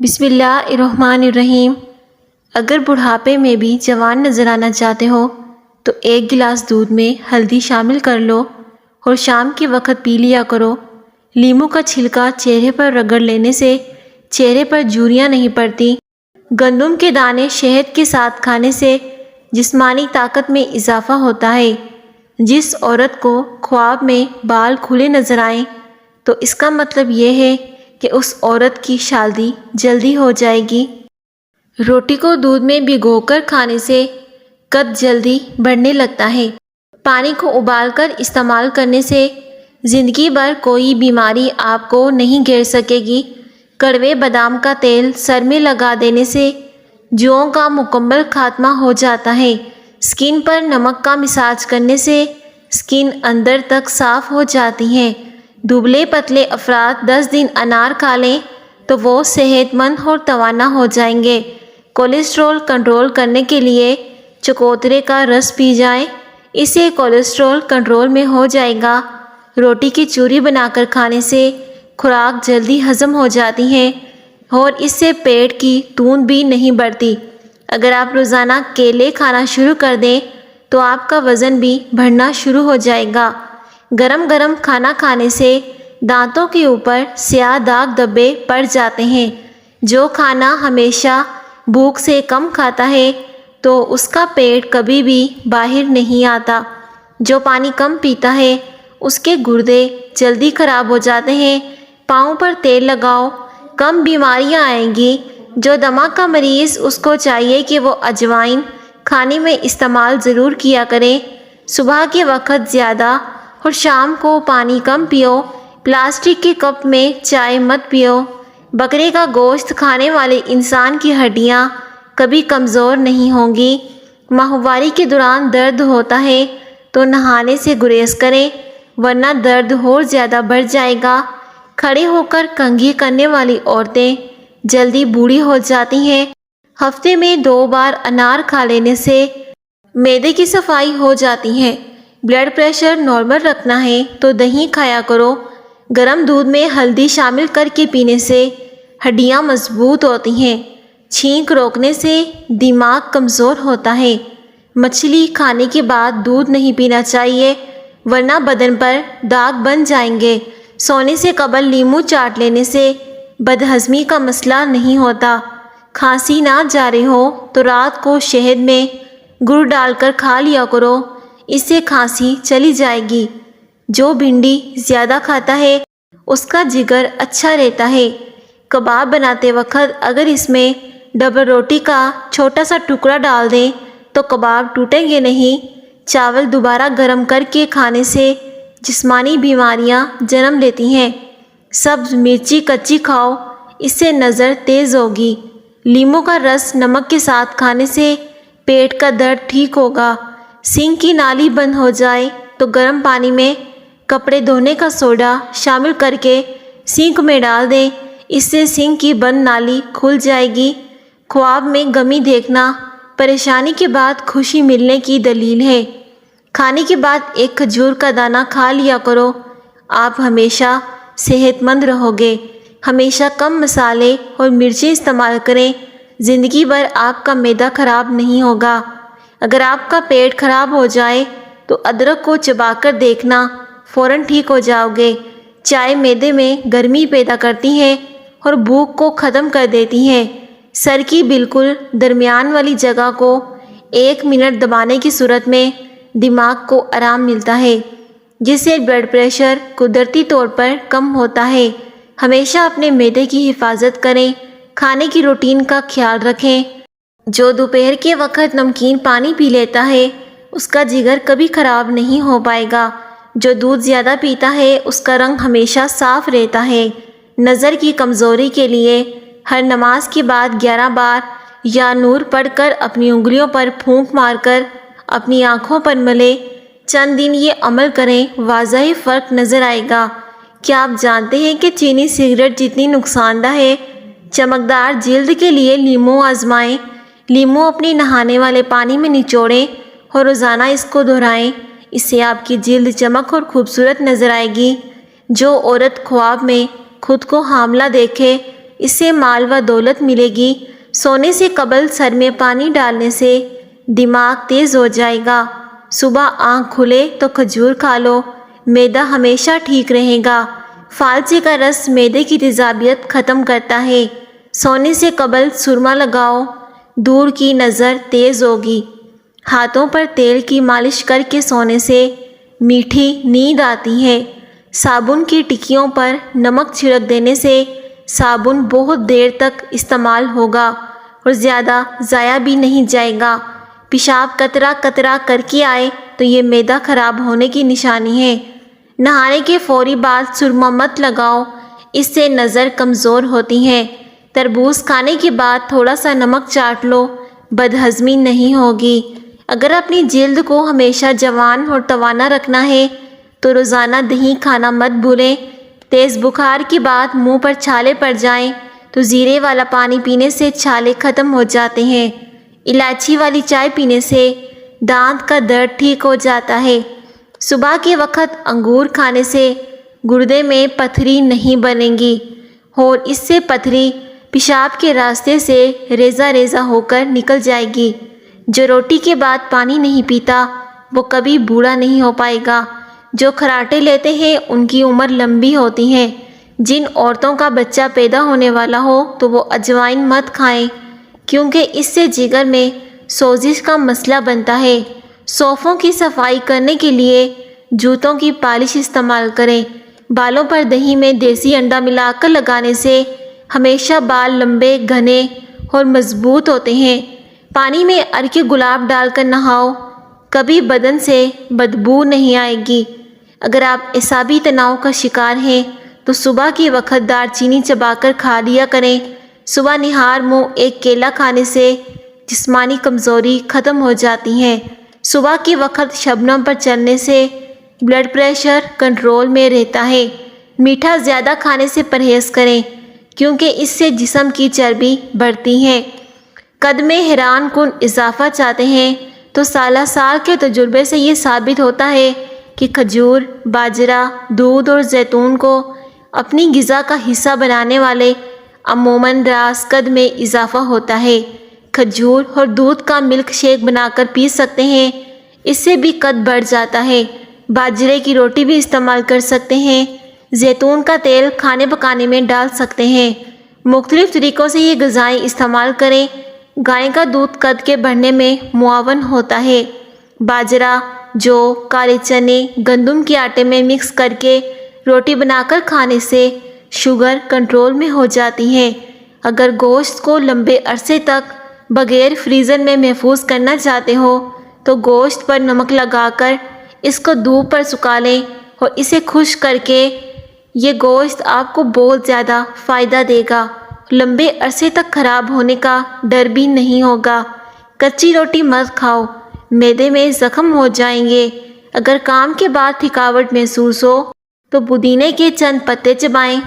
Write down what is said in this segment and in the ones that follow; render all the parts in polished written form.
بسم اللہ الرحمن الرحیم۔ اگر بڑھاپے میں بھی جوان نظر آنا چاہتے ہو تو 1 گلاس دودھ میں ہلدی شامل کر لو اور شام کے وقت پی لیا کرو۔ لیموں کا چھلکا چہرے پر رگڑ لینے سے چہرے پر جھریاں نہیں پڑتی۔ گندم کے دانے شہد کے ساتھ کھانے سے جسمانی طاقت میں اضافہ ہوتا ہے۔ جس عورت کو خواب میں بال کھلے نظر آئیں تو اس کا مطلب یہ ہے کہ اس عورت کی شادی جلدی ہو جائے گی۔ روٹی کو دودھ میں بھگو کر کھانے سے قد جلدی بڑھنے لگتا ہے۔ پانی کو ابال کر استعمال کرنے سے زندگی بھر کوئی بیماری آپ کو نہیں گھیر سکے گی۔ کڑوے بادام کا تیل سر میں لگا دینے سے جوؤں کا مکمل خاتمہ ہو جاتا ہے۔ سکن پر نمک کا مساج کرنے سے سکن اندر تک صاف ہو جاتی ہے۔ دبلے پتلے افراد 10 دن انار کھا لیں تو وہ صحت مند اور توانا ہو جائیں گے۔ کولیسٹرول کنٹرول کرنے کے لیے چکوترے کا رس پی جائیں، اس سے کولیسٹرول کنٹرول میں ہو جائے گا۔ روٹی کی چوری بنا کر کھانے سے خوراک جلدی ہضم ہو جاتی ہے اور اس سے پیٹ کی توند بھی نہیں بڑھتی۔ اگر آپ روزانہ کیلے کھانا شروع کر دیں تو آپ کا وزن بھی بڑھنا شروع ہو جائے گا۔ گرم گرم کھانا کھانے سے دانتوں کے اوپر سیاہ داغ دھبے پڑ جاتے ہیں۔ جو کھانا ہمیشہ بھوک سے کم کھاتا ہے تو اس کا پیٹ کبھی بھی باہر نہیں آتا۔ جو پانی کم پیتا ہے اس کے گردے جلدی خراب ہو جاتے ہیں۔ پاؤں پر تیل لگاؤ، کم بیماریاں آئیں گی۔ جو دمہ کا مریض اس کو چاہیے کہ وہ اجوائن کھانے میں استعمال ضرور کیا کرے۔ صبح کے وقت زیادہ اور شام کو پانی کم پیو۔ پلاسٹک کے کپ میں چائے مت پیو۔ بکرے کا گوشت کھانے والے انسان کی ہڈیاں کبھی کمزور نہیں ہوں گی۔ ماہواری کے دوران درد ہوتا ہے تو نہانے سے گریز کریں ورنہ درد اور زیادہ بڑھ جائے گا۔ کھڑے ہو کر کنگھی کرنے والی عورتیں جلدی بوڑھی ہو جاتی ہیں۔ ہفتے میں 2 بار انار کھا لینے سے معدے کی صفائی ہو جاتی ہے۔ بلڈ پریشر نارمل رکھنا ہے تو دہی کھایا کرو۔ گرم دودھ میں ہلدی شامل کر کے پینے سے ہڈیاں مضبوط ہوتی ہیں۔ چھینک روکنے سے دماغ کمزور ہوتا ہے۔ مچھلی کھانے کے بعد دودھ نہیں پینا چاہیے ورنہ بدن پر داغ بن جائیں گے۔ سونے سے قبل لیموں چاٹ لینے سے بدہضمی کا مسئلہ نہیں ہوتا۔ کھانسی نہ جاری ہو تو رات کو شہد میں گڑ ڈال کر کھا لیا کرو، اس سے کھانسی چلی جائے گی۔ جو بھنڈی زیادہ کھاتا ہے اس کا جگر اچھا رہتا ہے۔ کباب بناتے وقت اگر اس میں ڈبل روٹی کا چھوٹا سا ٹکڑا ڈال دیں تو کباب ٹوٹیں گے نہیں۔ چاول دوبارہ گرم کر کے کھانے سے جسمانی بیماریاں جنم لیتی ہیں۔ سبز مرچی کچی کھاؤ، اس سے نظر تیز ہوگی۔ لیموں کا رس نمک کے ساتھ کھانے سے پیٹ کا درد ٹھیک ہوگا۔ سنک کی نالی بند ہو جائے تو گرم پانی میں کپڑے دھونے کا سوڈا شامل کر کے سنک میں ڈال دیں، اس سے سنک کی بند نالی کھل جائے گی۔ خواب میں غمی دیکھنا پریشانی کے بعد خوشی ملنے کی دلیل ہے۔ کھانے کے بعد 1 کھجور کا دانہ کھا لیا کرو، آپ ہمیشہ صحت مند رہو گے۔ ہمیشہ کم مسالے اور مرچیں استعمال کریں، زندگی بھر آپ کا معدہ خراب نہیں ہوگا۔ اگر آپ کا پیٹ خراب ہو جائے تو ادرک کو چبا کر دیکھنا، فوراً ٹھیک ہو جاؤ گے۔ چائے معدے میں گرمی پیدا کرتی ہے اور بھوک کو ختم کر دیتی ہے۔ سر کی بالکل درمیان والی جگہ کو 1 منٹ دبانے کی صورت میں دماغ کو آرام ملتا ہے، جس سے بلڈ پریشر قدرتی طور پر کم ہوتا ہے۔ ہمیشہ اپنے معدے کی حفاظت کریں، کھانے کی روٹین کا خیال رکھیں۔ جو دوپہر کے وقت نمکین پانی پی لیتا ہے اس کا جگر کبھی خراب نہیں ہو پائے گا۔ جو دودھ زیادہ پیتا ہے اس کا رنگ ہمیشہ صاف رہتا ہے۔ نظر کی کمزوری کے لیے ہر نماز کے بعد 11 بار یا نور پڑھ کر اپنی انگلیوں پر پھونک مار کر اپنی آنکھوں پر ملے۔ چند دن یہ عمل کریں، واضح فرق نظر آئے گا۔ کیا آپ جانتے ہیں کہ چینی سگریٹ جتنی نقصان دہ ہے؟ چمکدار جلد کے لیے لیموں آزمائیں۔ لیموں اپنے نہانے والے پانی میں نچوڑیں اور روزانہ اس کو دہرائیں، اس سے آپ کی جلد چمک اور خوبصورت نظر آئے گی۔ جو عورت خواب میں خود کو حاملہ دیکھے اس سے مال و دولت ملے گی۔ سونے سے قبل سر میں پانی ڈالنے سے دماغ تیز ہو جائے گا۔ صبح آنکھ کھلے تو کھجور کھا لو، معدہ ہمیشہ ٹھیک رہے گا۔ فالچے کا رس معدے کی تیزابیت ختم کرتا ہے۔ سونے سے قبل سرما لگاؤ، دور کی نظر تیز ہوگی۔ ہاتھوں پر تیل کی مالش کر کے سونے سے میٹھی نیند آتی ہے۔ صابن کی ٹکیوں پر نمک چھڑک دینے سے صابن بہت دیر تک استعمال ہوگا اور زیادہ ضائع بھی نہیں جائے گا۔ پیشاب قطرہ قطرہ کر کے آئے تو یہ معدہ خراب ہونے کی نشانی ہے۔ نہانے کے فوری بعد سرما مت لگاؤ، اس سے نظر کمزور ہوتی ہے۔ تربوز کھانے کے بعد تھوڑا سا نمک چاٹ لو، بدہضمی نہیں ہوگی۔ اگر اپنی جلد کو ہمیشہ جوان اور توانا رکھنا ہے تو روزانہ دہی کھانا مت بھولیں۔ تیز بخار کے بعد منہ پر چھالے پڑ جائیں تو زیرے والا پانی پینے سے چھالے ختم ہو جاتے ہیں۔ الائچی والی چائے پینے سے دانت کا درد ٹھیک ہو جاتا ہے۔ صبح کے وقت انگور کھانے سے گردے میں پتھری نہیں بنے گی اور اس سے پتھری پیشاب کے راستے سے ریزہ ریزہ ہو کر نکل جائے گی۔ جو روٹی کے بعد پانی نہیں پیتا وہ کبھی بوڑھا نہیں ہو پائے گا۔ جو خراٹے لیتے ہیں ان کی عمر لمبی ہوتی ہے۔ جن عورتوں کا بچہ پیدا ہونے والا ہو تو وہ اجوائن مت کھائیں کیونکہ اس سے جگر میں سوزش کا مسئلہ بنتا ہے۔ صوفوں کی صفائی کرنے کے لیے جوتوں کی پالش استعمال کریں۔ بالوں پر دہی میں دیسی انڈا ملا کر لگانے سے ہمیشہ بال لمبے، گھنے اور مضبوط ہوتے ہیں۔ پانی میں عرق گلاب ڈال کر نہاؤ، کبھی بدن سے بدبو نہیں آئے گی۔ اگر آپ اعصابی تناؤ کا شکار ہیں تو صبح کے وقت دار چینی چبا کر کھا لیا کریں۔ صبح نہار منہ ایک کیلا کھانے سے جسمانی کمزوری ختم ہو جاتی ہے۔ صبح کے وقت شبنم پر چلنے سے بلڈ پریشر کنٹرول میں رہتا ہے۔ میٹھا زیادہ کھانے سے پرہیز کریں کیونکہ اس سے جسم کی چربی بڑھتی ہے۔ قد میں حیران کن اضافہ چاہتے ہیں تو سالہ سال کے تجربے سے یہ ثابت ہوتا ہے کہ کھجور، باجرہ، دودھ اور زیتون کو اپنی غذا کا حصہ بنانے والے عموماً راس قد میں اضافہ ہوتا ہے۔ کھجور اور دودھ کا ملک شیک بنا کر پی سکتے ہیں، اس سے بھی قد بڑھ جاتا ہے۔ باجرے کی روٹی بھی استعمال کر سکتے ہیں۔ زیتون کا تیل کھانے پکانے میں ڈال سکتے ہیں۔ مختلف طریقوں سے یہ غذائیں استعمال کریں۔ گائے کا دودھ قد کے بڑھنے میں معاون ہوتا ہے۔ باجرہ، جو، کالے چنے، گندم کے آٹے میں مکس کر کے روٹی بنا کر کھانے سے شوگر کنٹرول میں ہو جاتی ہے۔ اگر گوشت کو لمبے عرصے تک بغیر فریزر میں محفوظ کرنا چاہتے ہو تو گوشت پر نمک لگا کر اس کو دھوپ پر سکھا لیں اور اسے خشک کر کے یہ گوشت آپ کو بہت زیادہ فائدہ دے گا۔ لمبے عرصے تک خراب ہونے کا ڈر بھی نہیں ہوگا۔ کچی روٹی مت کھاؤ، معدے میں زخم ہو جائیں گے۔ اگر کام کے بعد تھکاوٹ محسوس ہو تو پودینے کے چند پتے چبائیں۔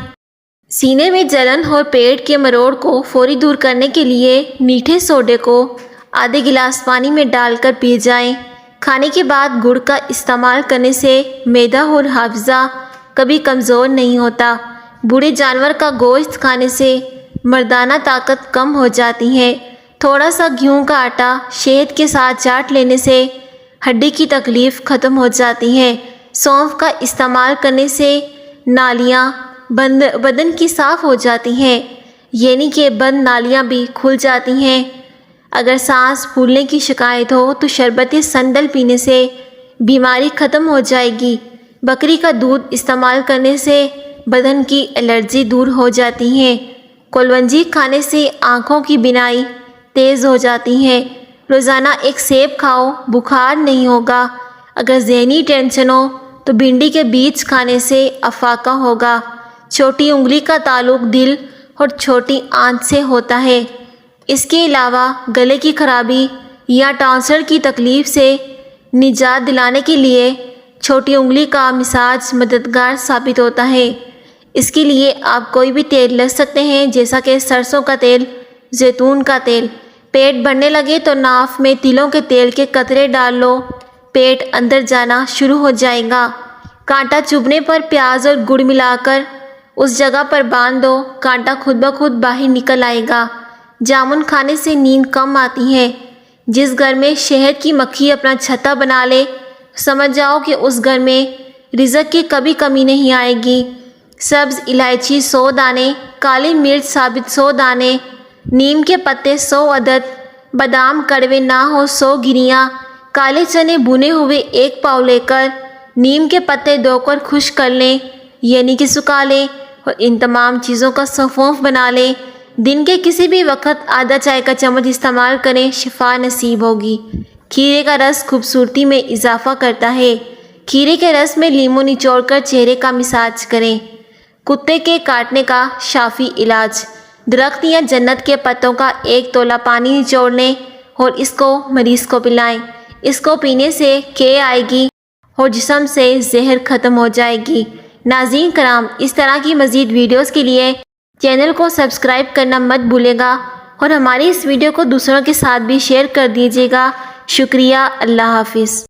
سینے میں جلن اور پیٹ کے مروڑ کو فوری دور کرنے کے لیے میٹھے سوڈے کو آدھے گلاس پانی میں ڈال کر پی جائیں۔ کھانے کے بعد گڑ کا استعمال کرنے سے معدہ اور حافظہ کبھی کمزور نہیں ہوتا۔ بوڑھے جانور کا گوشت کھانے سے مردانہ طاقت کم ہو جاتی ہے۔ تھوڑا سا گیہوں کا آٹا شہد کے ساتھ چاٹ لینے سے ہڈی کی تکلیف ختم ہو جاتی ہے۔ سونف کا استعمال کرنے سے نالیاں بدن کی صاف ہو جاتی ہیں، یعنی کہ بند نالیاں بھی کھل جاتی ہیں۔ اگر سانس پھولنے کی شکایت ہو تو شربت سندل پینے سے بیماری ختم ہو جائے گی۔ بکری کا دودھ استعمال کرنے سے بدن کی الرجی دور ہو جاتی ہے۔ کلونجی کھانے سے آنکھوں کی بینائی تیز ہو جاتی ہے۔ روزانہ ایک سیب کھاؤ، بخار نہیں ہوگا۔ اگر ذہنی ٹینشن ہو تو بھنڈی کے بیج کھانے سے افاقہ ہوگا۔ چھوٹی انگلی کا تعلق دل اور چھوٹی آنت سے ہوتا ہے۔ اس کے علاوہ گلے کی خرابی یا ٹانسل کی تکلیف سے نجات دلانے کے لیے چھوٹی انگلی کا مساج مددگار ثابت ہوتا ہے۔ اس کے لیے آپ کوئی بھی تیل لے سکتے ہیں جیسا کہ سرسوں کا تیل، زیتون کا تیل۔ پیٹ بڑھنے لگے تو ناف میں تلوں کے تیل کے قطرے ڈال لو، پیٹ اندر جانا شروع ہو جائے گا۔ کانٹا چبھنے پر پیاز اور گڑ ملا کر اس جگہ پر باندھ دو، کانٹا خود بخود باہر نکل آئے گا۔ جامن کھانے سے نیند کم آتی ہے۔ جس گھر میں شہد کی مکھی اپنا چھتا بنا لے، سمجھ جاؤ کہ اس گھر میں رزق کی کبھی کمی نہیں آئے گی۔ سبز الائچی 100 دانے، کالی مرچ ثابت 100 دانے، نیم کے پتے 100 عدد، بادام کڑوے نہ ہو 100 گریاں، کالے چنے بھنے ہوئے 1 پاؤ لے کر نیم کے پتے دھو کر خشک کر لیں، یعنی کہ سکھا لیں، اور ان تمام چیزوں کا سونف بنا لیں۔ دن کے کسی بھی وقت آدھا چائے کا چمچ استعمال کریں، شفا نصیب ہوگی۔ کھیرے کا رس خوبصورتی میں اضافہ کرتا ہے۔ کھیرے کے رس میں لیموں نچوڑ کر چہرے کا مساج کریں۔ کتے کے کاٹنے کا شافی علاج: درخت یا جنت کے پتوں کا 1 تولہ پانی نچوڑ لیں اور اس کو مریض کو پلائیں۔ اس کو پینے سے کے آئے گی اور جسم سے زہر ختم ہو جائے گی۔ ناظرین کرام، اس طرح کی مزید ویڈیوز کے لیے چینل کو سبسکرائب کرنا مت بھولے گا اور ہماری اس ویڈیو کو دوسروں کے ساتھ بھی شیئر کر دیجیے گا۔ شکریہ۔ اللہ حافظ۔